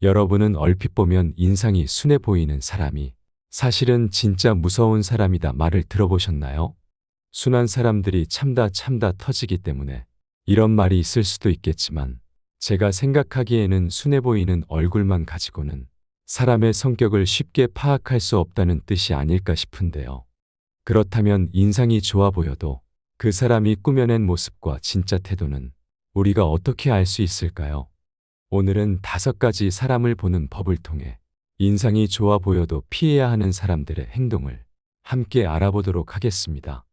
여러분은 얼핏 보면 인상이 순해 보이는 사람이 사실은 진짜 무서운 사람이다 말을 들어보셨나요? 순한 사람들이 참다 터지기 때문에 이런 말이 있을 수도 있겠지만 제가 생각하기에는 순해 보이는 얼굴만 가지고는 사람의 성격을 쉽게 파악할 수 없다는 뜻이 아닐까 싶은데요. 그렇다면 인상이 좋아 보여도 그 사람이 꾸며낸 모습과 진짜 태도는 우리가 어떻게 알 수 있을까요? 오늘은 5가지 사람을 보는 법을 통해 인상이 좋아 보여도 피해야 하는 사람들의 행동을 함께 알아보도록 하겠습니다.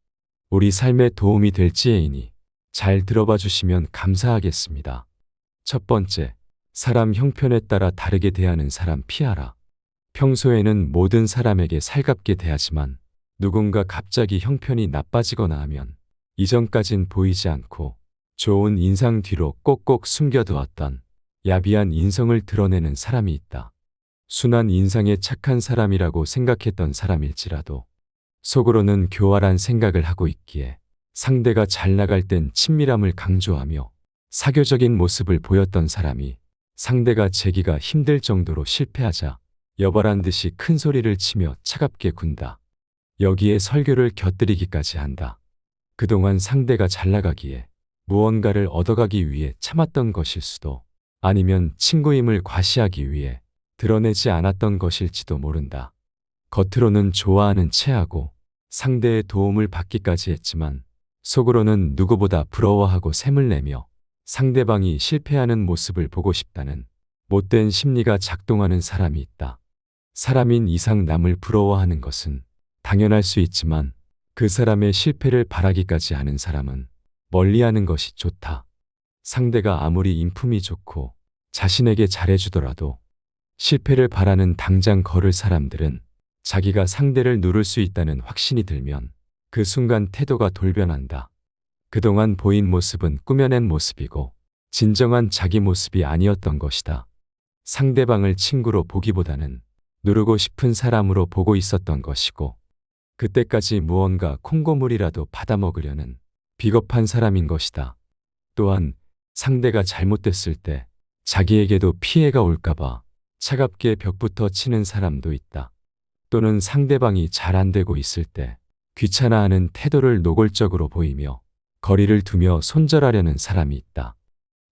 우리 삶에 도움이 될지애이니 잘 들어봐 주시면 감사하겠습니다. 첫 번째, 사람 형편에 따라 다르게 대하는 사람 피하라. 평소에는 모든 사람에게 살갑게 대하지만 누군가 갑자기 형편이 나빠지거나 하면 이전까진 보이지 않고 좋은 인상 뒤로 꼭꼭 숨겨두었던 야비한 인성을 드러내는 사람이 있다. 순한 인상에 착한 사람이라고 생각했던 사람일지라도 속으로는 교활한 생각을 하고 있기에 상대가 잘 나갈 땐 친밀함을 강조하며 사교적인 모습을 보였던 사람이 상대가 재기가 힘들 정도로 실패하자 여벌한 듯이 큰 소리를 치며 차갑게 군다. 여기에 설교를 곁들이기까지 한다. 그동안 상대가 잘 나가기에 무언가를 얻어가기 위해 참았던 것일 수도 아니면 친구임을 과시하기 위해 드러내지 않았던 것일지도 모른다. 겉으로는 좋아하는 체하고 상대의 도움을 받기까지 했지만 속으로는 누구보다 부러워하고 샘을 내며 상대방이 실패하는 모습을 보고 싶다는 못된 심리가 작동하는 사람이 있다. 사람인 이상 남을 부러워하는 것은 당연할 수 있지만 그 사람의 실패를 바라기까지 하는 사람은 멀리하는 것이 좋다. 상대가 아무리 인품이 좋고 자신에게 잘해주더라도 실패를 바라는 당장 걸을 사람들은 자기가 상대를 누를 수 있다는 확신이 들면 그 순간 태도가 돌변한다. 그동안 보인 모습은 꾸며낸 모습이고 진정한 자기 모습이 아니었던 것이다. 상대방을 친구로 보기보다는 누르고 싶은 사람으로 보고 있었던 것이고 그때까지 무언가 콩고물이라도 받아먹으려는 비겁한 사람인 것이다. 또한 상대가 잘못됐을 때 자기에게도 피해가 올까봐 차갑게 벽부터 치는 사람도 있다. 또는 상대방이 잘 안 되고 있을 때 귀찮아하는 태도를 노골적으로 보이며 거리를 두며 손절하려는 사람이 있다.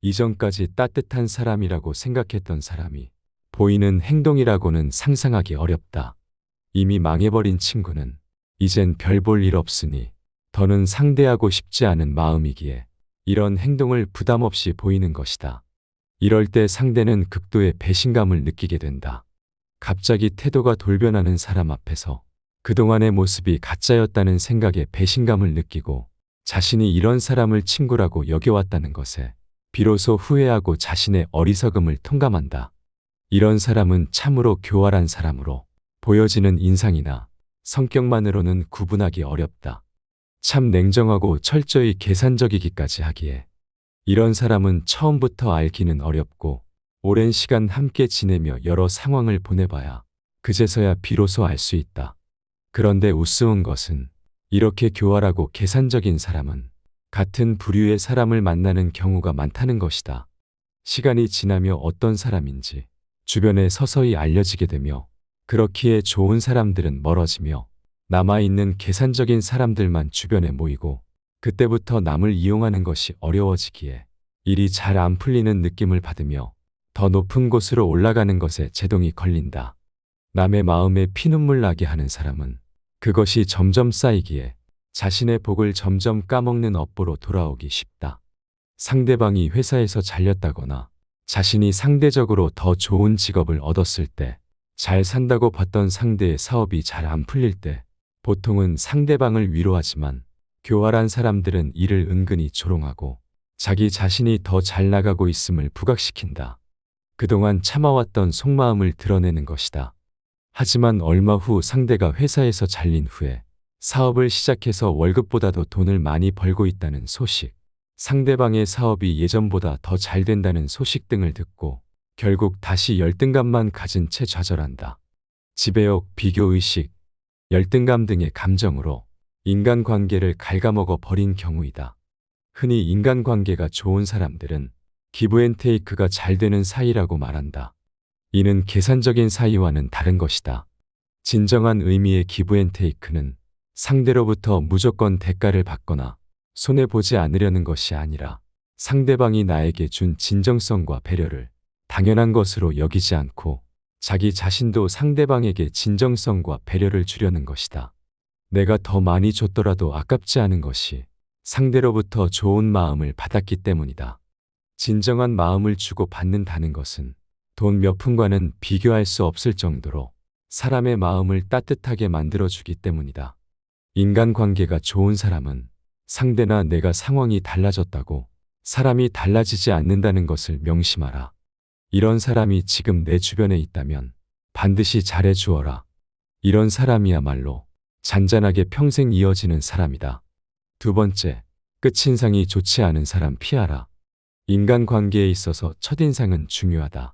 이전까지 따뜻한 사람이라고 생각했던 사람이 보이는 행동이라고는 상상하기 어렵다. 이미 망해버린 친구는 이젠 별 볼 일 없으니 더는 상대하고 싶지 않은 마음이기에 이런 행동을 부담 없이 보이는 것이다. 이럴 때 상대는 극도의 배신감을 느끼게 된다. 갑자기 태도가 돌변하는 사람 앞에서 그동안의 모습이 가짜였다는 생각에 배신감을 느끼고 자신이 이런 사람을 친구라고 여겨왔다는 것에 비로소 후회하고 자신의 어리석음을 통감한다. 이런 사람은 참으로 교활한 사람으로 보여지는 인상이나 성격만으로는 구분하기 어렵다. 참 냉정하고 철저히 계산적이기까지 하기에 이런 사람은 처음부터 알기는 어렵고 오랜 시간 함께 지내며 여러 상황을 보내봐야 그제서야 비로소 알 수 있다. 그런데 우스운 것은 이렇게 교활하고 계산적인 사람은 같은 부류의 사람을 만나는 경우가 많다는 것이다. 시간이 지나며 어떤 사람인지 주변에 서서히 알려지게 되며 그렇기에 좋은 사람들은 멀어지며 남아있는 계산적인 사람들만 주변에 모이고 그때부터 남을 이용하는 것이 어려워지기에 일이 잘 안 풀리는 느낌을 받으며 더 높은 곳으로 올라가는 것에 제동이 걸린다. 남의 마음에 피눈물 나게 하는 사람은 그것이 점점 쌓이기에 자신의 복을 점점 까먹는 업보로 돌아오기 쉽다. 상대방이 회사에서 잘렸다거나 자신이 상대적으로 더 좋은 직업을 얻었을 때 잘 산다고 봤던 상대의 사업이 잘 안 풀릴 때 보통은 상대방을 위로하지만 교활한 사람들은 이를 은근히 조롱하고 자기 자신이 더 잘 나가고 있음을 부각시킨다. 그동안 참아왔던 속마음을 드러내는 것이다. 하지만 얼마 후 상대가 회사에서 잘린 후에 사업을 시작해서 월급보다도 돈을 많이 벌고 있다는 소식, 상대방의 사업이 예전보다 더 잘 된다는 소식 등을 듣고 결국 다시 열등감만 가진 채 좌절한다. 지배욕, 비교의식, 열등감 등의 감정으로 인간관계를 갉아먹어 버린 경우이다. 흔히 인간관계가 좋은 사람들은 기브앤테이크가 잘 되는 사이라고 말한다. 이는 계산적인 사이와는 다른 것이다. 진정한 의미의 기브앤테이크는 상대로부터 무조건 대가를 받거나 손해보지 않으려는 것이 아니라 상대방이 나에게 준 진정성과 배려를 당연한 것으로 여기지 않고 자기 자신도 상대방에게 진정성과 배려를 주려는 것이다. 내가 더 많이 줬더라도 아깝지 않은 것이 상대로부터 좋은 마음을 받았기 때문이다. 진정한 마음을 주고 받는다는 것은 돈 몇 푼과는 비교할 수 없을 정도로 사람의 마음을 따뜻하게 만들어주기 때문이다. 인간관계가 좋은 사람은 상대나 내가 상황이 달라졌다고 사람이 달라지지 않는다는 것을 명심하라. 이런 사람이 지금 내 주변에 있다면 반드시 잘해주어라. 이런 사람이야말로 잔잔하게 평생 이어지는 사람이다. 두 번째, 끝인상이 좋지 않은 사람 피하라. 인간관계에 있어서 첫인상은 중요하다.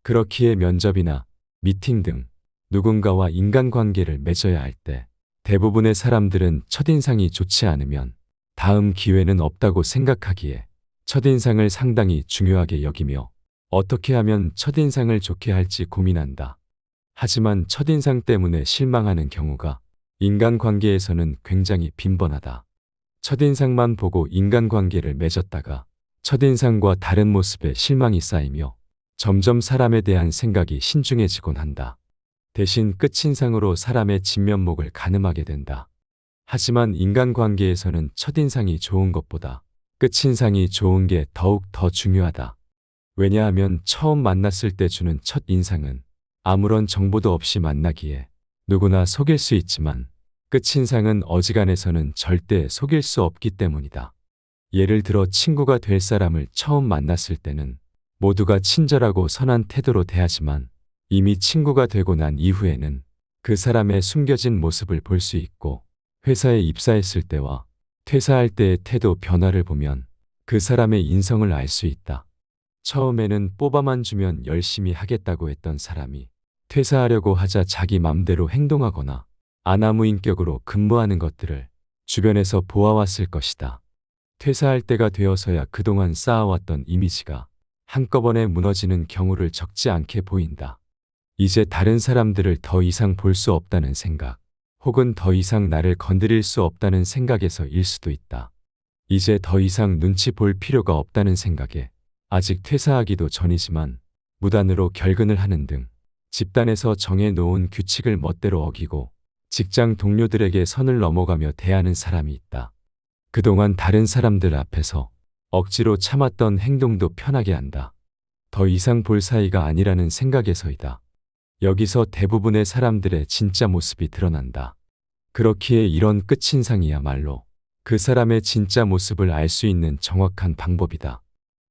그렇기에 면접이나 미팅 등 누군가와 인간관계를 맺어야 할 때 대부분의 사람들은 첫인상이 좋지 않으면 다음 기회는 없다고 생각하기에 첫인상을 상당히 중요하게 여기며 어떻게 하면 첫인상을 좋게 할지 고민한다. 하지만 첫인상 때문에 실망하는 경우가 인간관계에서는 굉장히 빈번하다. 첫인상만 보고 인간관계를 맺었다가 첫인상과 다른 모습에 실망이 쌓이며 점점 사람에 대한 생각이 신중해지곤 한다. 대신 끝인상으로 사람의 진면목을 가늠하게 된다. 하지만 인간관계에서는 첫인상이 좋은 것보다 끝인상이 좋은 게 더욱 더 중요하다. 왜냐하면 처음 만났을 때 주는 첫인상은 아무런 정보도 없이 만나기에 누구나 속일 수 있지만 끝인상은 어지간해서는 절대 속일 수 없기 때문이다. 예를 들어 친구가 될 사람을 처음 만났을 때는 모두가 친절하고 선한 태도로 대하지만 이미 친구가 되고 난 이후에는 그 사람의 숨겨진 모습을 볼 수 있고 회사에 입사했을 때와 퇴사할 때의 태도 변화를 보면 그 사람의 인성을 알 수 있다. 처음에는 뽑아만 주면 열심히 하겠다고 했던 사람이 퇴사하려고 하자 자기 맘대로 행동하거나 아나무인격으로 근무하는 것들을 주변에서 보아왔을 것이다. 퇴사할 때가 되어서야 그동안 쌓아왔던 이미지가 한꺼번에 무너지는 경우를 적지 않게 보인다. 이제 다른 사람들을 더 이상 볼 수 없다는 생각, 혹은 더 이상 나를 건드릴 수 없다는 생각에서 일 수도 있다. 이제 더 이상 눈치 볼 필요가 없다는 생각에 아직 퇴사하기도 전이지만 무단으로 결근을 하는 등 집단에서 정해놓은 규칙을 멋대로 어기고 직장 동료들에게 선을 넘어가며 대하는 사람이 있다. 그동안 다른 사람들 앞에서 억지로 참았던 행동도 편하게 한다. 더 이상 볼 사이가 아니라는 생각에서이다. 여기서 대부분의 사람들의 진짜 모습이 드러난다. 그렇기에 이런 끝인상이야말로 그 사람의 진짜 모습을 알 수 있는 정확한 방법이다.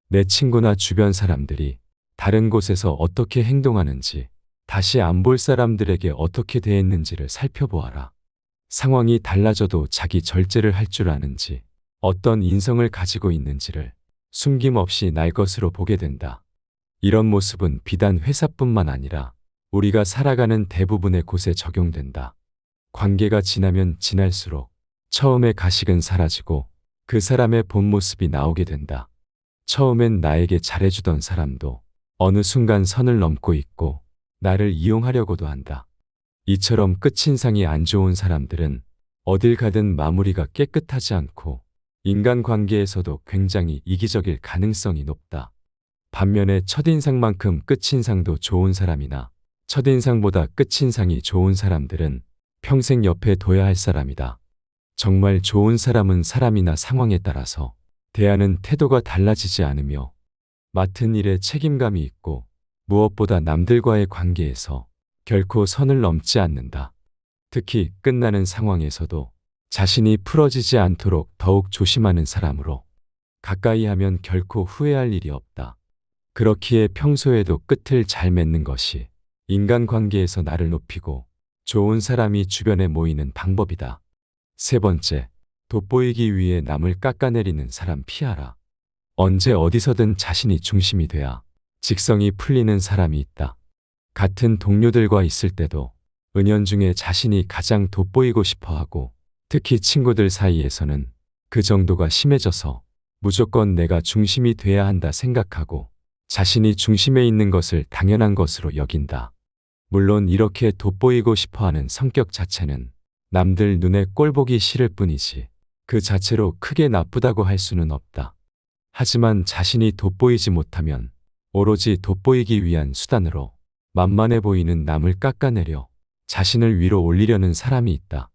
내 친구나 주변 사람들이 다른 곳에서 어떻게 행동하는지, 다시 안 볼 사람들에게 어떻게 대했는지를 살펴보아라. 상황이 달라져도 자기 절제를 할 줄 아는지, 어떤 인성을 가지고 있는지를 숨김없이 날 것으로 보게 된다. 이런 모습은 비단 회사뿐만 아니라 우리가 살아가는 대부분의 곳에 적용된다. 관계가 지나면 지날수록 처음에 가식은 사라지고 그 사람의 본 모습이 나오게 된다. 처음엔 나에게 잘해주던 사람도 어느 순간 선을 넘고 있고 나를 이용하려고도 한다. 이처럼 끝인상이 안 좋은 사람들은 어딜 가든 마무리가 깨끗하지 않고 인간관계에서도 굉장히 이기적일 가능성이 높다. 반면에 첫인상만큼 끝인상도 좋은 사람이나 첫인상보다 끝인상이 좋은 사람들은 평생 옆에 둬야 할 사람이다. 정말 좋은 사람은 사람이나 상황에 따라서 대하는 태도가 달라지지 않으며 맡은 일에 책임감이 있고 무엇보다 남들과의 관계에서 결코 선을 넘지 않는다. 특히 끝나는 상황에서도 자신이 풀어지지 않도록 더욱 조심하는 사람으로 가까이 하면 결코 후회할 일이 없다. 그렇기에 평소에도 끝을 잘 맺는 것이 인간관계에서 나를 높이고 좋은 사람이 주변에 모이는 방법이다. 세 번째, 돋보이기 위해 남을 깎아내리는 사람 피하라. 언제 어디서든 자신이 중심이 돼야 직성이 풀리는 사람이 있다. 같은 동료들과 있을 때도 은연중에 자신이 가장 돋보이고 싶어하고 특히 친구들 사이에서는 그 정도가 심해져서 무조건 내가 중심이 돼야 한다 생각하고 자신이 중심에 있는 것을 당연한 것으로 여긴다. 물론 이렇게 돋보이고 싶어하는 성격 자체는 남들 눈에 꼴보기 싫을 뿐이지 그 자체로 크게 나쁘다고 할 수는 없다. 하지만 자신이 돋보이지 못하면 오로지 돋보이기 위한 수단으로 만만해 보이는 남을 깎아내려 자신을 위로 올리려는 사람이 있다.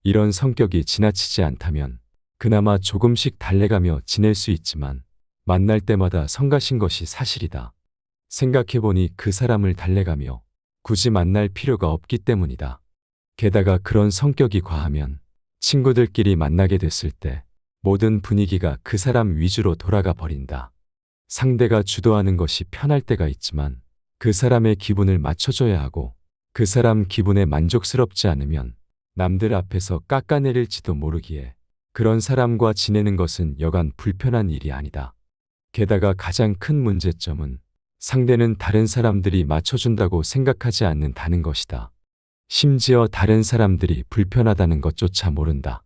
이런 성격이 지나치지 않다면 그나마 조금씩 달래가며 지낼 수 있지만 만날 때마다 성가신 것이 사실이다. 생각해보니 그 사람을 달래가며 굳이 만날 필요가 없기 때문이다. 게다가 그런 성격이 과하면 친구들끼리 만나게 됐을 때 모든 분위기가 그 사람 위주로 돌아가 버린다. 상대가 주도하는 것이 편할 때가 있지만 그 사람의 기분을 맞춰줘야 하고 그 사람 기분에 만족스럽지 않으면 남들 앞에서 깎아내릴지도 모르기에 그런 사람과 지내는 것은 여간 불편한 일이 아니다. 게다가 가장 큰 문제점은 상대는 다른 사람들이 맞춰준다고 생각하지 않는다는 것이다. 심지어 다른 사람들이 불편하다는 것조차 모른다.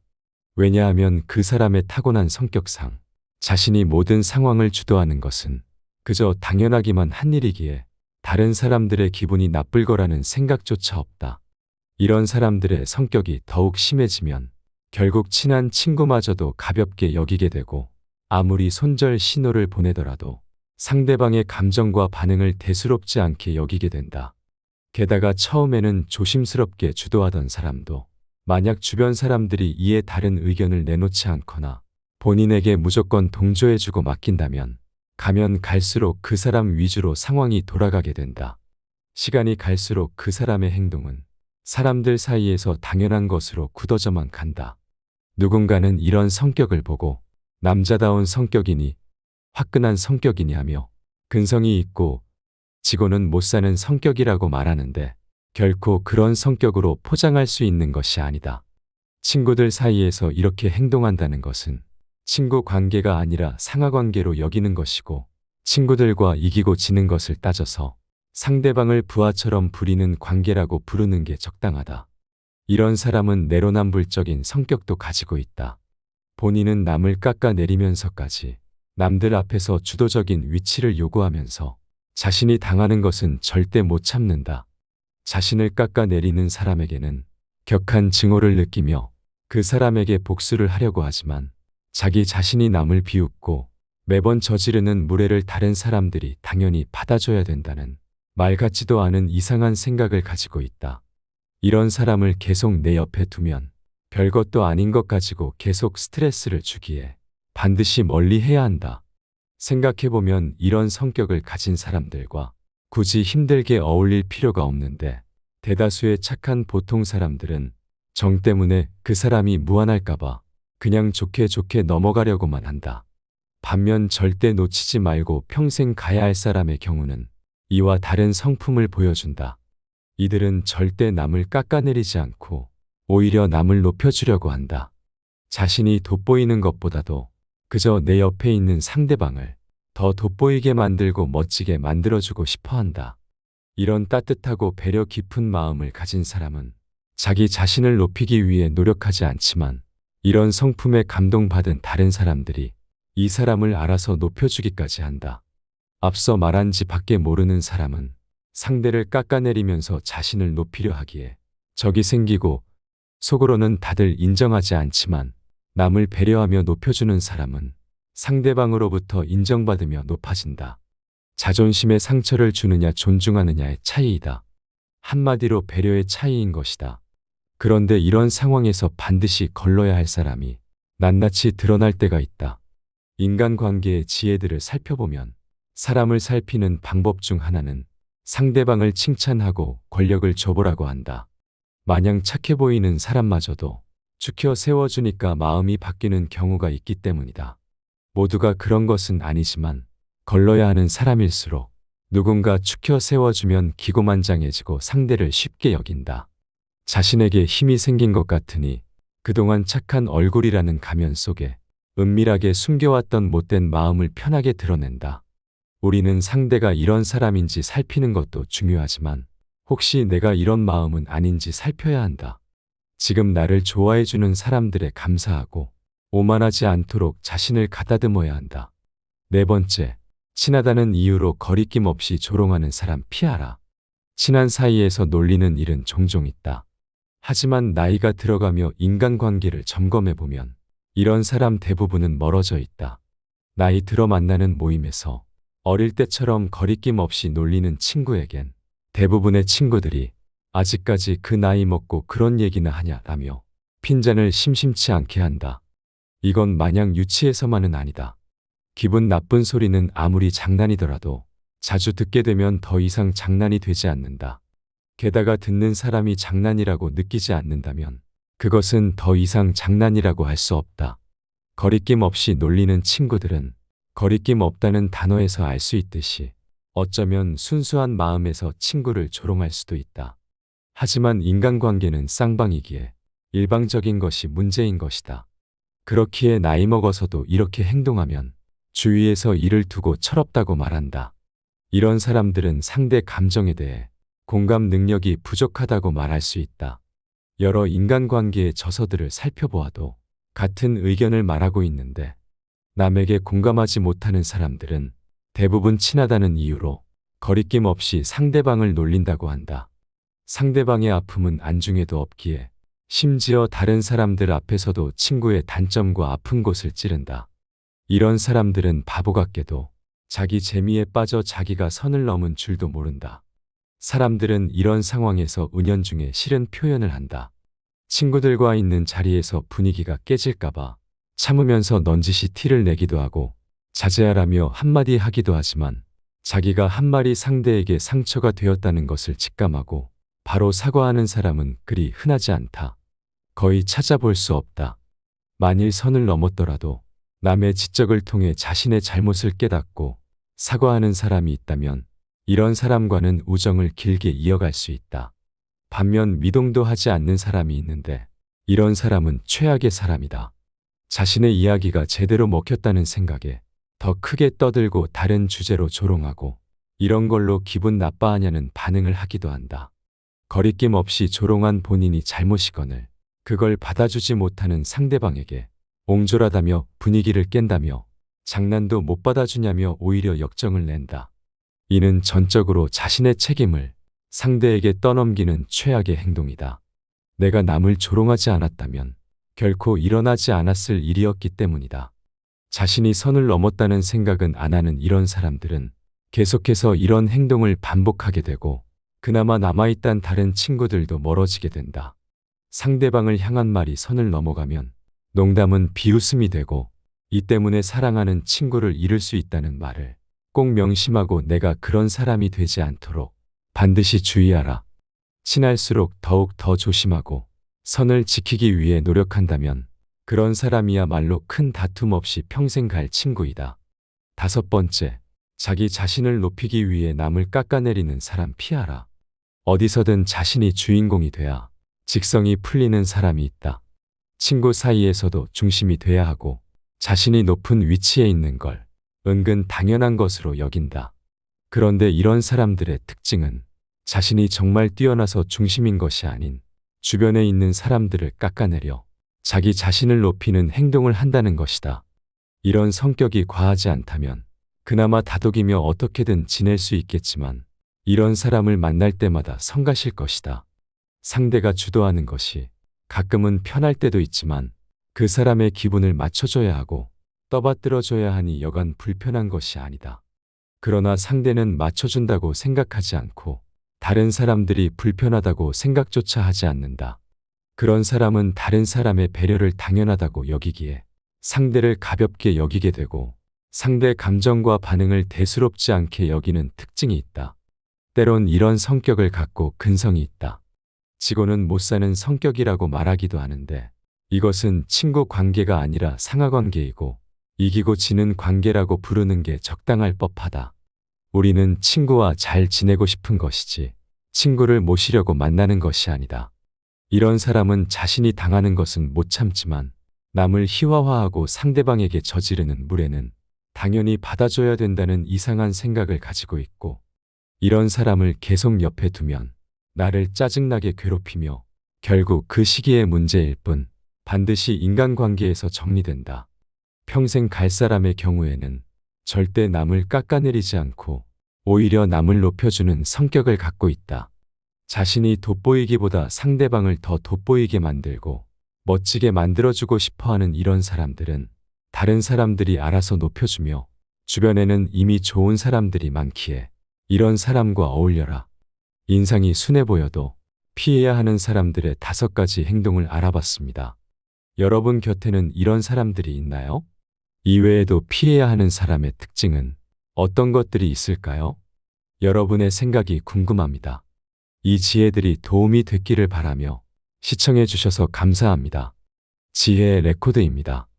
왜냐하면 그 사람의 타고난 성격상 자신이 모든 상황을 주도하는 것은 그저 당연하기만 한 일이기에 다른 사람들의 기분이 나쁠 거라는 생각조차 없다. 이런 사람들의 성격이 더욱 심해지면 결국 친한 친구마저도 가볍게 여기게 되고 아무리 손절 신호를 보내더라도 상대방의 감정과 반응을 대수롭지 않게 여기게 된다. 게다가 처음에는 조심스럽게 주도하던 사람도 만약 주변 사람들이 이에 다른 의견을 내놓지 않거나 본인에게 무조건 동조해주고 맡긴다면 가면 갈수록 그 사람 위주로 상황이 돌아가게 된다. 시간이 갈수록 그 사람의 행동은 사람들 사이에서 당연한 것으로 굳어져만 간다. 누군가는 이런 성격을 보고 남자다운 성격이니 화끈한 성격이니 하며 근성이 있고 지고는 못 사는 성격이라고 말하는데 결코 그런 성격으로 포장할 수 있는 것이 아니다. 친구들 사이에서 이렇게 행동한다는 것은 친구 관계가 아니라 상하 관계로 여기는 것이고 친구들과 이기고 지는 것을 따져서 상대방을 부하처럼 부리는 관계라고 부르는 게 적당하다. 이런 사람은 내로남불적인 성격도 가지고 있다. 본인은 남을 깎아내리면서까지 남들 앞에서 주도적인 위치를 요구하면서 자신이 당하는 것은 절대 못 참는다. 자신을 깎아내리는 사람에게는 격한 증오를 느끼며 그 사람에게 복수를 하려고 하지만 자기 자신이 남을 비웃고 매번 저지르는 무례를 다른 사람들이 당연히 받아줘야 된다는 말 같지도 않은 이상한 생각을 가지고 있다. 이런 사람을 계속 내 옆에 두면 별것도 아닌 것 가지고 계속 스트레스를 주기에 반드시 멀리 해야 한다. 생각해보면 이런 성격을 가진 사람들과 굳이 힘들게 어울릴 필요가 없는데 대다수의 착한 보통 사람들은 정 때문에 그 사람이 무안할까봐 그냥 좋게 좋게 넘어가려고만 한다. 반면 절대 놓치지 말고 평생 가야 할 사람의 경우는 이와 다른 성품을 보여준다. 이들은 절대 남을 깎아내리지 않고 오히려 남을 높여주려고 한다. 자신이 돋보이는 것보다도 그저 내 옆에 있는 상대방을 더 돋보이게 만들고 멋지게 만들어주고 싶어 한다. 이런 따뜻하고 배려 깊은 마음을 가진 사람은 자기 자신을 높이기 위해 노력하지 않지만 이런 성품에 감동받은 다른 사람들이 이 사람을 알아서 높여주기까지 한다. 앞서 말한 지 밖에 모르는 사람은 상대를 깎아내리면서 자신을 높이려 하기에 적이 생기고 속으로는 다들 인정하지 않지만 남을 배려하며 높여주는 사람은 상대방으로부터 인정받으며 높아진다. 자존심에 상처를 주느냐 존중하느냐의 차이이다. 한마디로 배려의 차이인 것이다. 그런데 이런 상황에서 반드시 걸러야 할 사람이 낱낱이 드러날 때가 있다. 인간관계의 지혜들을 살펴보면 사람을 살피는 방법 중 하나는 상대방을 칭찬하고 권력을 줘보라고 한다. 마냥 착해 보이는 사람마저도 추켜 세워주니까 마음이 바뀌는 경우가 있기 때문이다. 모두가 그런 것은 아니지만 걸러야 하는 사람일수록 누군가 추켜 세워주면 기고만장해지고 상대를 쉽게 여긴다. 자신에게 힘이 생긴 것 같으니 그동안 착한 얼굴이라는 가면 속에 은밀하게 숨겨왔던 못된 마음을 편하게 드러낸다. 우리는 상대가 이런 사람인지 살피는 것도 중요하지만 혹시 내가 이런 마음은 아닌지 살펴야 한다. 지금 나를 좋아해주는 사람들에 감사하고 오만하지 않도록 자신을 가다듬어야 한다. 네 번째, 친하다는 이유로 거리낌 없이 조롱하는 사람 피하라. 친한 사이에서 놀리는 일은 종종 있다. 하지만 나이가 들어가며 인간관계를 점검해보면 이런 사람 대부분은 멀어져 있다. 나이 들어 만나는 모임에서 어릴 때처럼 거리낌 없이 놀리는 친구에겐 대부분의 친구들이 아직까지 그 나이 먹고 그런 얘기나 하냐라며 핀잔을 심심치 않게 한다. 이건 마냥 유치해서만은 아니다. 기분 나쁜 소리는 아무리 장난이더라도 자주 듣게 되면 더 이상 장난이 되지 않는다. 게다가 듣는 사람이 장난이라고 느끼지 않는다면 그것은 더 이상 장난이라고 할 수 없다. 거리낌 없이 놀리는 친구들은 거리낌 없다는 단어에서 알 수 있듯이 어쩌면 순수한 마음에서 친구를 조롱할 수도 있다. 하지만 인간관계는 쌍방이기에 일방적인 것이 문제인 것이다. 그렇기에 나이 먹어서도 이렇게 행동하면 주위에서 이를 두고 철없다고 말한다. 이런 사람들은 상대 감정에 대해 공감 능력이 부족하다고 말할 수 있다. 여러 인간관계의 저서들을 살펴보아도 같은 의견을 말하고 있는데 남에게 공감하지 못하는 사람들은 대부분 친하다는 이유로 거리낌 없이 상대방을 놀린다고 한다. 상대방의 아픔은 안중에도 없기에 심지어 다른 사람들 앞에서도 친구의 단점과 아픈 곳을 찌른다. 이런 사람들은 바보 같게도 자기 재미에 빠져 자기가 선을 넘은 줄도 모른다. 사람들은 이런 상황에서 은연중에 싫은 표현을 한다. 친구들과 있는 자리에서 분위기가 깨질까봐 참으면서 넌지시 티를 내기도 하고 자제하라며 한마디 하기도 하지만 자기가 한 말이 상대에게 상처가 되었다는 것을 직감하고 바로 사과하는 사람은 그리 흔하지 않다. 거의 찾아볼 수 없다. 만일 선을 넘었더라도 남의 지적을 통해 자신의 잘못을 깨닫고 사과하는 사람이 있다면 이런 사람과는 우정을 길게 이어갈 수 있다. 반면 미동도 하지 않는 사람이 있는데 이런 사람은 최악의 사람이다. 자신의 이야기가 제대로 먹혔다는 생각에 더 크게 떠들고 다른 주제로 조롱하고 이런 걸로 기분 나빠하냐는 반응을 하기도 한다. 거리낌 없이 조롱한 본인이 잘못이거늘 그걸 받아주지 못하는 상대방에게 옹졸하다며 분위기를 깬다며 장난도 못 받아주냐며 오히려 역정을 낸다. 이는 전적으로 자신의 책임을 상대에게 떠넘기는 최악의 행동이다. 내가 남을 조롱하지 않았다면 결코 일어나지 않았을 일이었기 때문이다. 자신이 선을 넘었다는 생각은 안 하는 이런 사람들은 계속해서 이런 행동을 반복하게 되고 그나마 남아있던 다른 친구들도 멀어지게 된다. 상대방을 향한 말이 선을 넘어가면 농담은 비웃음이 되고 이 때문에 사랑하는 친구를 잃을 수 있다는 말을 꼭 명심하고 내가 그런 사람이 되지 않도록 반드시 주의하라. 친할수록 더욱 더 조심하고 선을 지키기 위해 노력한다면 그런 사람이야말로 큰 다툼 없이 평생 갈 친구이다. 5번째, 자기 자신을 높이기 위해 남을 깎아내리는 사람 피하라. 어디서든 자신이 주인공이 돼야 직성이 풀리는 사람이 있다. 친구 사이에서도 중심이 돼야 하고 자신이 높은 위치에 있는 걸 은근 당연한 것으로 여긴다. 그런데 이런 사람들의 특징은 자신이 정말 뛰어나서 중심인 것이 아닌 주변에 있는 사람들을 깎아내려 자기 자신을 높이는 행동을 한다는 것이다. 이런 성격이 과하지 않다면 그나마 다독이며 어떻게든 지낼 수 있겠지만 이런 사람을 만날 때마다 성가실 것이다. 상대가 주도하는 것이 가끔은 편할 때도 있지만 그 사람의 기분을 맞춰줘야 하고 떠받들어줘야 하니 여간 불편한 것이 아니다. 그러나 상대는 맞춰준다고 생각하지 않고 다른 사람들이 불편하다고 생각조차 하지 않는다. 그런 사람은 다른 사람의 배려를 당연하다고 여기기에 상대를 가볍게 여기게 되고 상대 감정과 반응을 대수롭지 않게 여기는 특징이 있다. 때론 이런 성격을 갖고 근성이 있다. 지고는 못 사는 성격이라고 말하기도 하는데 이것은 친구 관계가 아니라 상하관계이고 이기고 지는 관계라고 부르는 게 적당할 법하다. 우리는 친구와 잘 지내고 싶은 것이지 친구를 모시려고 만나는 것이 아니다. 이런 사람은 자신이 당하는 것은 못 참지만 남을 희화화하고 상대방에게 저지르는 무례는 당연히 받아줘야 된다는 이상한 생각을 가지고 있고 이런 사람을 계속 옆에 두면 나를 짜증나게 괴롭히며 결국 그 시기의 문제일 뿐 반드시 인간관계에서 정리된다. 평생 갈 사람의 경우에는 절대 남을 깎아내리지 않고 오히려 남을 높여주는 성격을 갖고 있다. 자신이 돋보이기보다 상대방을 더 돋보이게 만들고 멋지게 만들어주고 싶어하는 이런 사람들은 다른 사람들이 알아서 높여주며 주변에는 이미 좋은 사람들이 많기에 이런 사람과 어울려라. 인상이 순해 보여도 피해야 하는 사람들의 5가지 행동을 알아봤습니다. 여러분 곁에는 이런 사람들이 있나요? 이외에도 피해야 하는 사람의 특징은 어떤 것들이 있을까요? 여러분의 생각이 궁금합니다. 이 지혜들이 도움이 됐기를 바라며 시청해 주셔서 감사합니다. 지혜의 레코드입니다.